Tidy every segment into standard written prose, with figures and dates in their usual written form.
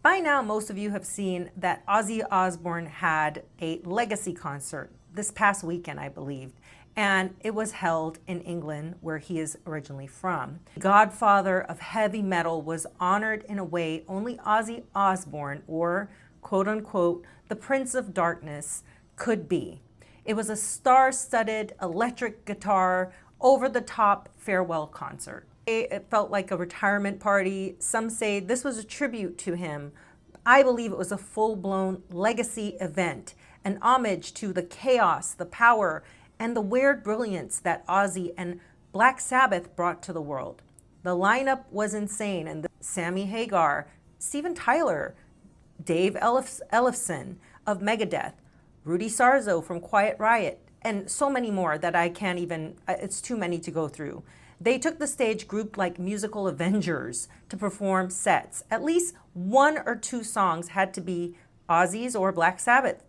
By now, most of you have seen that Ozzy Osbourne had a legacy concert this past weekend, I believe, and it was held in England, where he is originally from. The godfather of heavy metal was honored in a way only Ozzy Osbourne, or quote unquote, the Prince of Darkness, could be. It was a star-studded electric guitar, over-the-top farewell concert. It felt like a retirement party. Some say this was a tribute to him. I believe it was a full-blown legacy event, an homage to the chaos, the power, and the weird brilliance that Ozzy and Black Sabbath brought to the world. The lineup was insane, and Sammy Hagar, Steven Tyler, Dave Ellefson of Megadeth, Rudy Sarzo from Quiet Riot, and so many more that I can't even, it's too many to go through. They took the stage grouped like musical Avengers to perform sets. At least one or two songs had to be Ozzy's or Black Sabbath.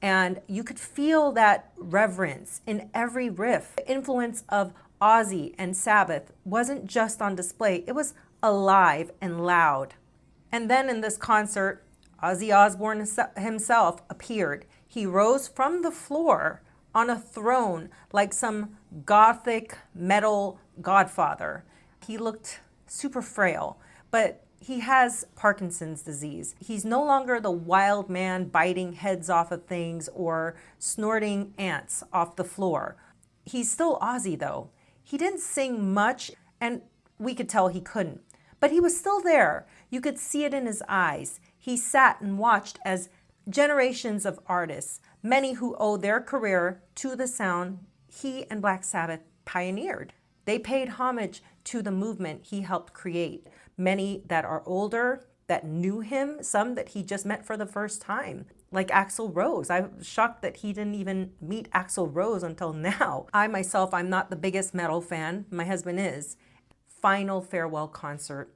And you could feel that reverence in every riff. The influence of Ozzy and Sabbath wasn't just on display, it was alive and loud. And then in this concert, Ozzy Osbourne himself appeared. He rose from the floor on a throne like some gothic metal godfather. He looked super frail, but he has Parkinson's disease. He's no longer the wild man biting heads off of things or snorting ants off the floor. He's still Ozzy though. He didn't sing much, and we could tell he couldn't, but he was still there. You could see it in his eyes. He sat and watched as generations of artists, many who owe their career to the sound he and Black Sabbath pioneered. They paid homage to the movement he helped create. Many that are older, that knew him, some that he just met for the first time, like Axl Rose. I was shocked that he didn't even meet Axl Rose until now. I myself, I'm not the biggest metal fan. My husband is. Final farewell concert.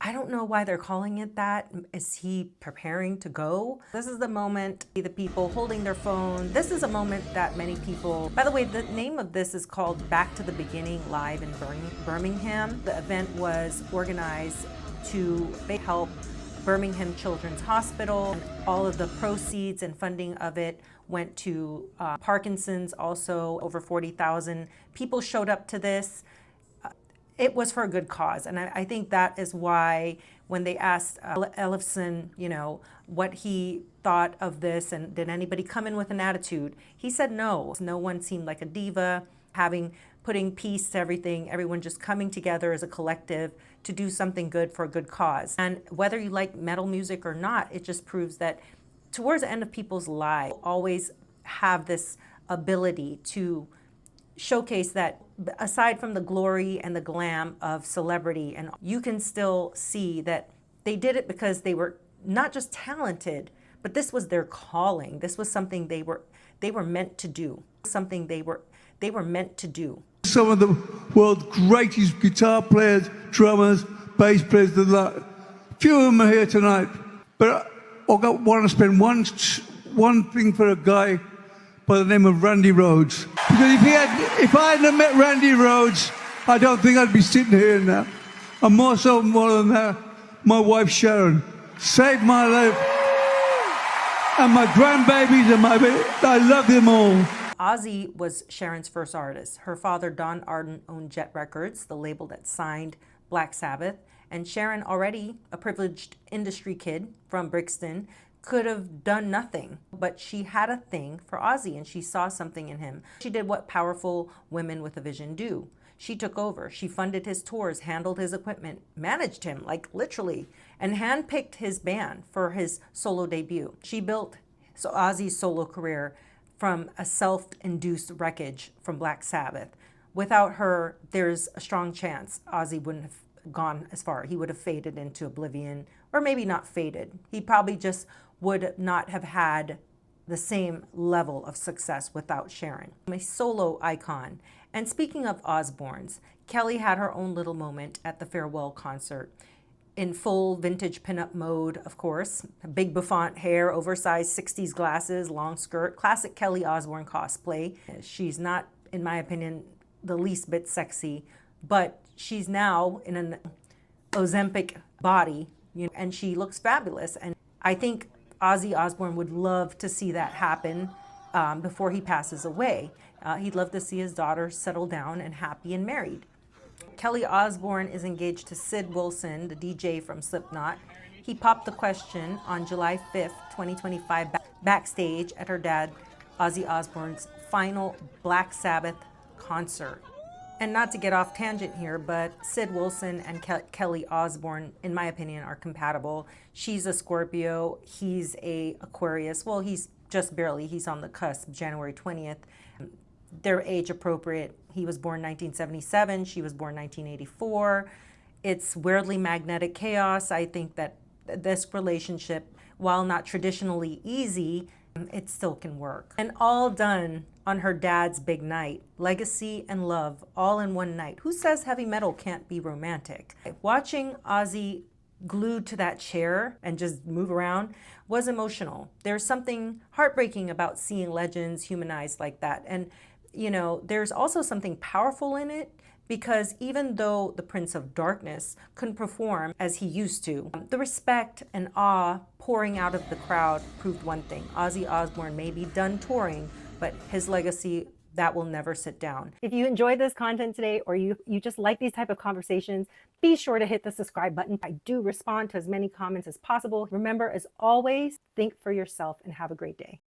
I don't know why they're calling it that. Is he preparing to go? This is the moment, the people holding their phone. This is a moment that many people, by the way, the name of this is called Back to the Beginning Live in Birmingham. The event was organized to help Birmingham Children's Hospital. All of the proceeds and funding of it went to Parkinson's, also over 40,000 people showed up to this. It was for a good cause, and I think that is why when they asked Ellefson, what he thought of this and did anybody come in with an attitude, he said no. No one seemed like a diva, putting peace to everything, everyone just coming together as a collective to do something good for a good cause. And whether you like metal music or not, it just proves that towards the end of people's lives, always have this ability to showcase that aside from the glory and the glam of celebrity, and you can still see that they did it because they were not just talented, but this was their calling. This was something they were meant to do. Something they were meant to do. Some of the world's greatest guitar players, drummers, bass players, a few of them are here tonight. But I want to spend one thing for a guy by the name of Randy Rhoads. Because if I hadn't met Randy Rhoads, I don't think I'd be sitting here now. And more than that, my wife Sharon saved my life. And my grandbabies and I love them all. Ozzy was Sharon's first artist. Her father, Don Arden, owned Jet Records, the label that signed Black Sabbath. And Sharon, already a privileged industry kid from Brixton, could have done nothing, but she had a thing for Ozzy and she saw something in him. She did what powerful women with a vision do. She took over. She funded his tours, handled his equipment, managed him, like literally, and handpicked his band for his solo debut. She built Ozzy's solo career from a self-induced wreckage from Black Sabbath. Without her, there's a strong chance Ozzy wouldn't have gone as far. He would have faded into oblivion, or maybe not faded. He probably just would not have had the same level of success without Sharon. A solo icon. And speaking of Osbournes, Kelly had her own little moment at the farewell concert. In full vintage pinup mode, of course. Big bouffant hair, oversized 60s glasses, long skirt, classic Kelly Osbourne cosplay. She's not, in my opinion, the least bit sexy, but she's now in an Ozempic body and she looks fabulous. And I think Ozzy Osbourne would love to see that happen before he passes away. He'd love to see his daughter settle down and happy and married. Kelly Osbourne is engaged to Sid Wilson, the DJ from Slipknot. He popped the question on July 5th, 2025, backstage at her dad, Ozzy Osbourne's final Black Sabbath concert. And not to get off tangent here, but Sid Wilson and Kelly Osbourne, in my opinion, are compatible. She's a Scorpio, he's a Aquarius. Well, he's just barely, he's on the cusp, January 20th. They're age appropriate. He was born 1977, she was born 1984. It's weirdly magnetic chaos. I think that this relationship, while not traditionally easy, it still can work. And all done on her dad's big night. Legacy and love all in one night. Who says heavy metal can't be romantic? Watching Ozzy glued to that chair and just move around was emotional. There's something heartbreaking about seeing legends humanized like that. And there's also something powerful in it, because even though the Prince of Darkness couldn't perform as he used to, the respect and awe pouring out of the crowd proved one thing. Ozzy Osbourne may be done touring, but his legacy, that will never sit down. If you enjoyed this content today, or you just like these type of conversations, be sure to hit the subscribe button. I do respond to as many comments as possible. Remember, as always, think for yourself and have a great day.